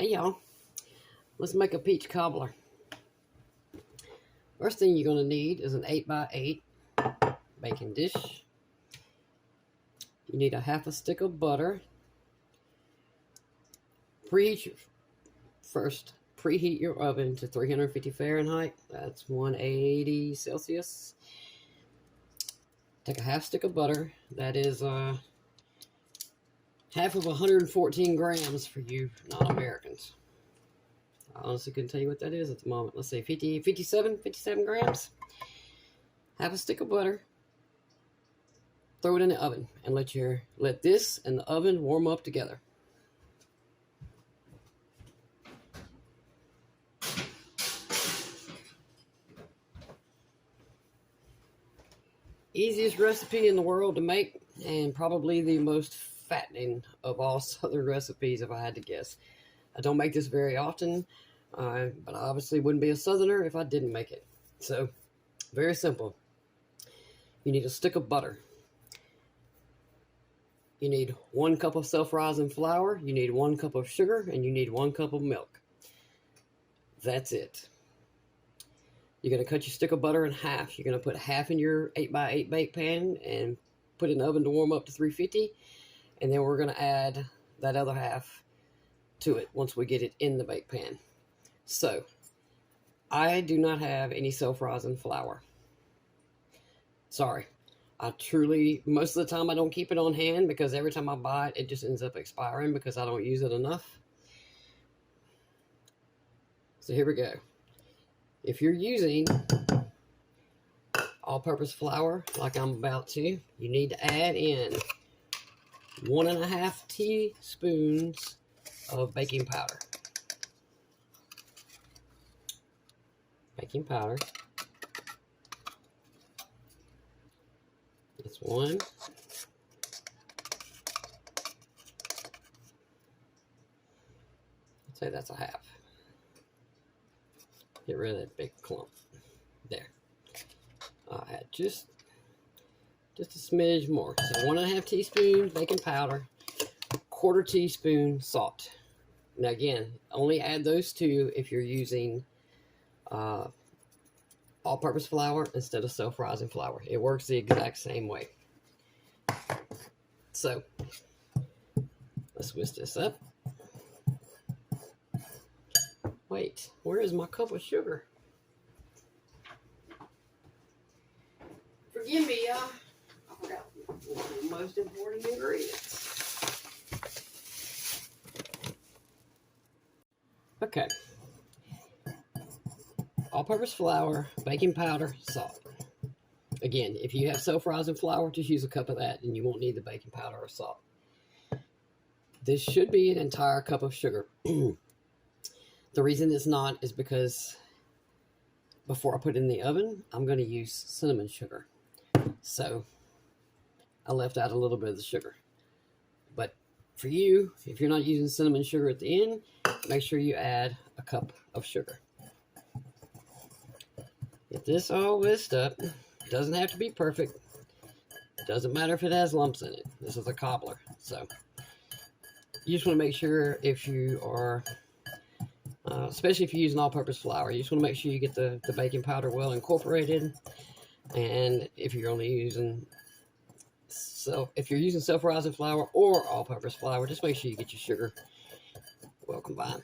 Hey y'all, let's make a peach cobbler. First thing you're going to need is an 8x8 baking dish. You need a half a stick of butter. Preheat your oven to 350 Fahrenheit. That's 180 Celsius. Take a half stick of butter. That is half of 114 grams for you non-Americans. I honestly couldn't tell you what that is at the moment. Let's say 57 grams. Half a stick of butter. Throw it in the oven and let this and the oven warm up together. Easiest recipe in the world to make, and probably the most fattening of all Southern recipes if I had to guess. I don't make this very often, but I obviously wouldn't be a Southerner if I didn't make it. So, very simple. You need a stick of butter. You need 1 cup of self-rising flour, you need 1 cup of sugar, and you need 1 cup of milk. That's it. You're going to cut your stick of butter in half. You're going to put half in your 8x8 bake pan and put it in the oven to warm up to 350. And then we're going to add that other half to it once we get it in the bake pan. So, I do not have any self-rising flour. Sorry. Most of the time I don't keep it on hand because every time I buy it, it just ends up expiring because I don't use it enough. So here we go. If you're using all-purpose flour, like I'm about to, you need to add in 1.5 teaspoons of baking powder. Baking powder. That's 1. I'd say that's a half. Get rid of that big clump. There. I'll add just a smidge more. So 1.5 teaspoons baking powder, 1/4 teaspoon salt. Now again, only add those two if you're using all-purpose flour instead of self-rising flour. It works the exact same way. So let's whisk this up. Wait, where is my cup of sugar? Forgive me, y'all. I forgot one of the most important ingredients. Okay. All-purpose flour, baking powder, salt. Again, if you have self-rising flour, just use a cup of that and you won't need the baking powder or salt. This should be an entire cup of sugar. The reason it's not is because before I put it in the oven, I'm going to use cinnamon sugar. So I left out a little bit of the sugar. But for you, if you're not using cinnamon sugar at the end, make sure you add a cup of sugar. Get this all whisked up. It doesn't have to be perfect. It doesn't matter if it has lumps in it. This is a cobbler. So you just want to make sure if you are... especially if you're using all-purpose flour, you just want to make sure you get the baking powder well incorporated. And if you're only using self-rising flour or all-purpose flour, just make sure you get your sugar well combined.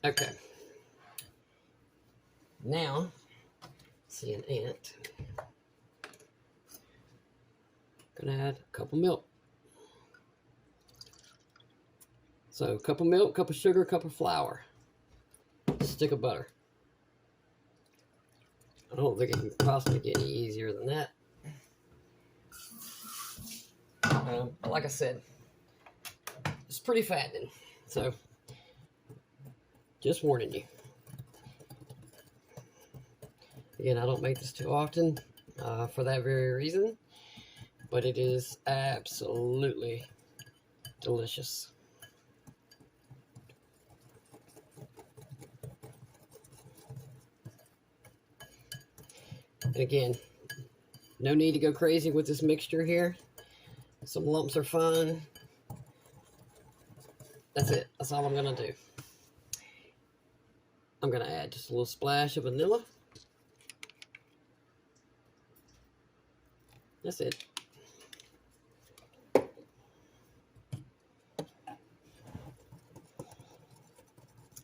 Okay. Now, see an ant. Gonna add a cup of milk. So, a cup of milk, cup of sugar, cup of flour, stick of butter. I don't think it can possibly get any easier than that. But like I said, it's pretty fattening. So, just warning you. Again, I don't make this too often for that very reason, but it is absolutely delicious. And again, no need to go crazy with this mixture here. Some lumps are fine. That's it. That's all I'm going to do. I'm going to add just a little splash of vanilla. That's it.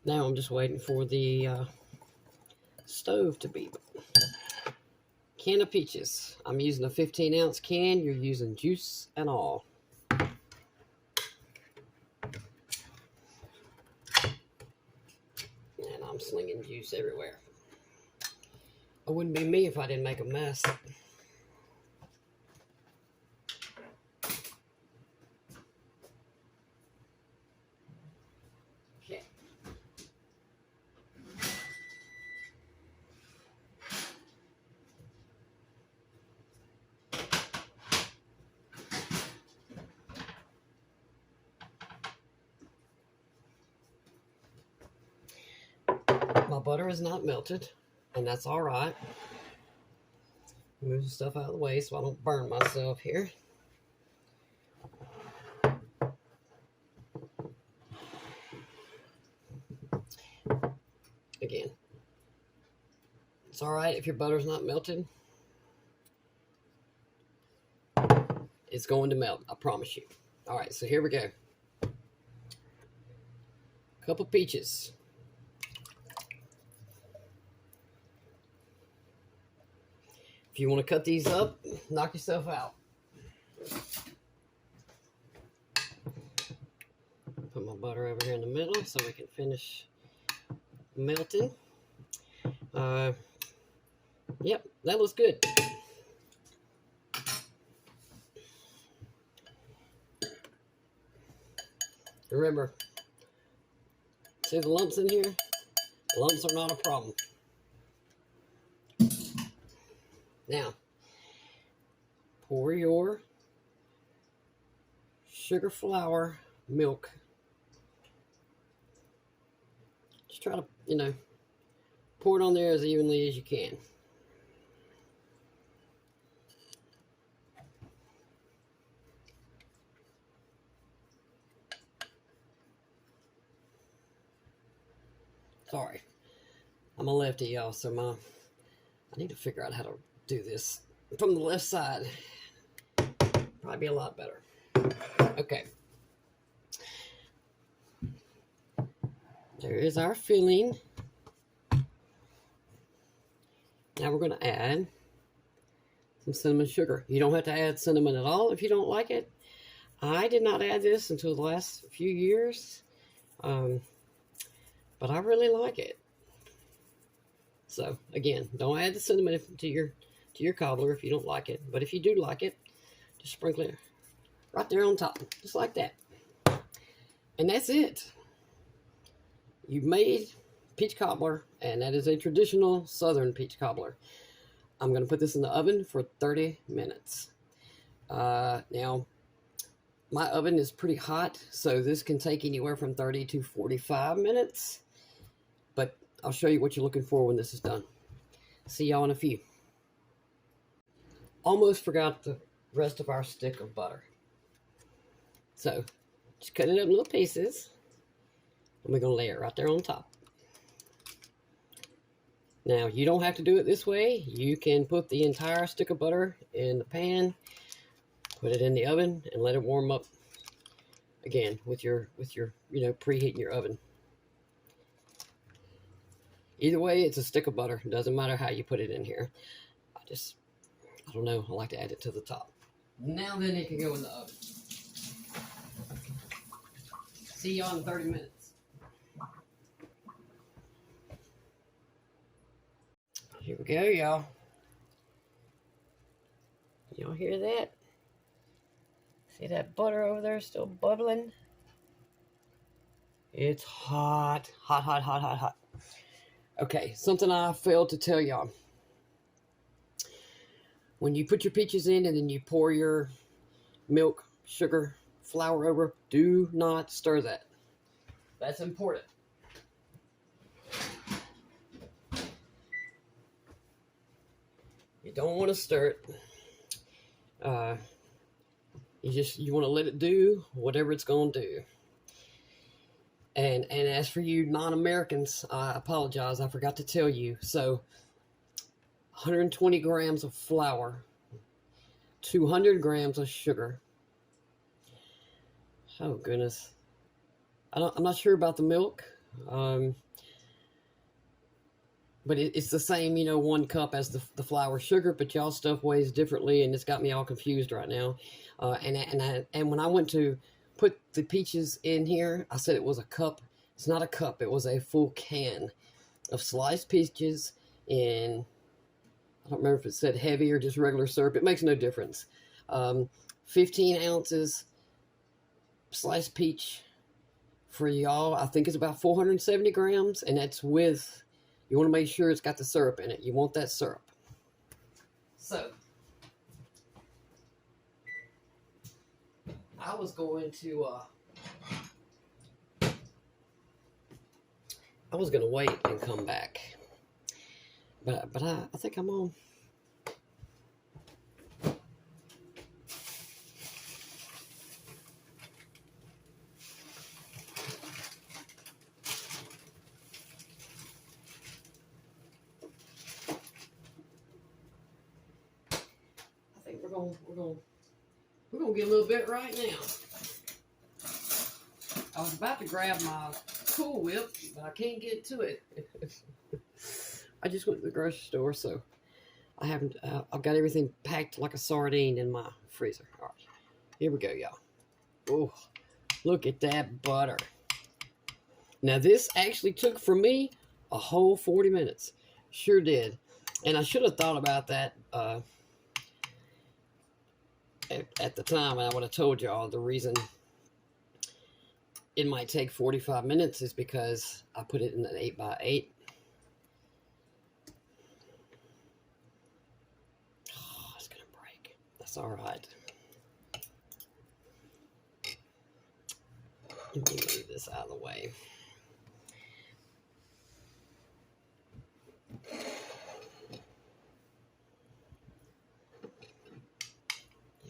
Now I'm just waiting for the stove to beep. Can of peaches. I'm using a 15-ounce can. You're using juice and all. And I'm slinging juice everywhere. It wouldn't be me if I didn't make a mess. Okay. My butter is not melted, and that's all right. Move the stuff out of the way so I don't burn myself here. Again, it's all right if your butter's not melted. It's going to melt, I promise you. All right, so here we go. Couple peaches. If you want to cut these up, knock yourself out. Put my butter over here in the middle so we can finish melting. Yep, that looks good. Remember, see the lumps in here? Lumps are not a problem. Now, pour your sugar, flour, milk. Just try to, pour it on there as evenly as you can. Sorry, I'm a lefty, y'all, so I need to figure out how to do this from the left side. Probably be a lot better. Okay. There is our filling. Now we're going to add some cinnamon sugar. You don't have to add cinnamon at all if you don't like it. I did not add this until the last few years, but I really like it. So again, don't add the cinnamon to your cobbler if you don't like it. But if you do like it, just sprinkle it right there on top, just like that. And that's it. You've made peach cobbler, and that is a traditional southern peach cobbler. I'm going to put this in the oven for 30 minutes. Now, my oven is pretty hot, so this can take anywhere from 30 to 45 minutes. But I'll show you what you're looking for when this is done. See y'all in a few. Almost forgot the rest of our stick of butter. So, just cut it up in little pieces. And we're going to lay it right there on top. Now, you don't have to do it this way. You can put the entire stick of butter in the pan, put it in the oven, and let it warm up again with your preheating your oven. Either way, it's a stick of butter. It doesn't matter how you put it in here. I don't know, I like to add it to the top. Now then, it can go in the oven. See y'all in 30 minutes. Here we go, y'all. Y'all hear that? See that butter over there still bubbling? It's hot. Hot, hot, hot, hot, hot. Okay, something I failed to tell y'all. When you put your peaches in and then you pour your milk, sugar, flour over, do not stir that. That's important. You don't want to stir it. You want to let it do whatever it's going to do. And as for you non-Americans, I apologize. I forgot to tell you. So 120 grams of flour, 200 grams of sugar. Oh, goodness. I'm not sure about the milk. But it's the same, 1 cup as the flour sugar, but y'all stuff weighs differently, and it's got me all confused right now. And when I went to put the peaches in here, I said it was a cup. It's not a cup. It was a full can of sliced peaches in, I don't remember if it said heavy or just regular syrup. It makes no difference. 15 ounces sliced peach for y'all. I think it's about 470 grams, and that's with... You want to make sure it's got the syrup in it. You want that syrup. So, I was going to wait and come back. But I think I'm on. We're gonna get a little bit right now. I was about to grab my Cool Whip, but I can't get to it. I just went to the grocery store, so I haven't. I've got everything packed like a sardine in my freezer. All right, here we go, y'all. Oh, look at that butter. Now this actually took for me a whole 40 minutes. Sure did, and I should have thought about that. At the time, I would have told y'all the reason it might take 45 minutes is because I put it in an 8x8. Oh, it's gonna break. That's all right. Let me move this out of the way.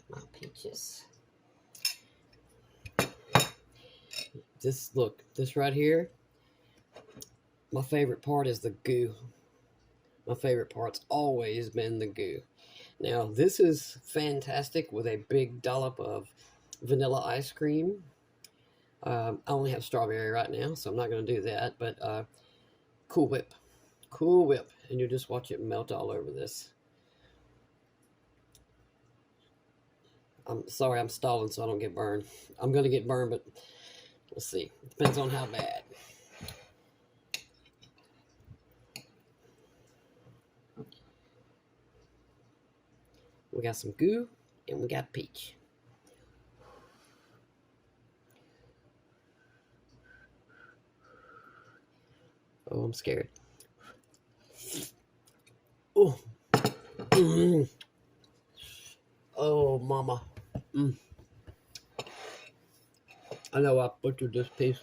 My peaches. This right here, my favorite part is the goo. My favorite part's always been the goo. Now, this is fantastic with a big dollop of vanilla ice cream. I only have strawberry right now, so I'm not going to do that, but Cool Whip. Cool Whip. And you just watch it melt all over this. I'm sorry I'm stalling so I don't get burned. I'm going to get burned, but we'll see. Depends on how bad. We got some goo, and we got peach. Oh, I'm scared. Oh. Mm. Oh, mama. Mm. I know I butchered this piece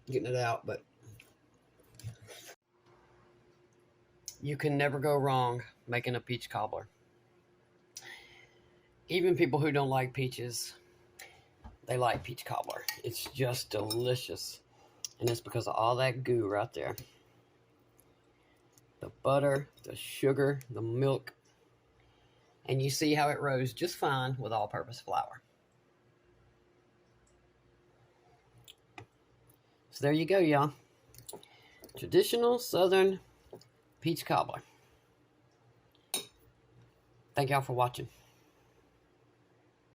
getting it out, but you can never go wrong making a peach cobbler. Even people who don't like peaches, they like peach cobbler. It's just delicious. And it's because of all that goo right there. The butter, the sugar, the milk. And you see how it rose just fine with all-purpose flour. So there you go, y'all. Traditional Southern peach cobbler. Thank y'all for watching.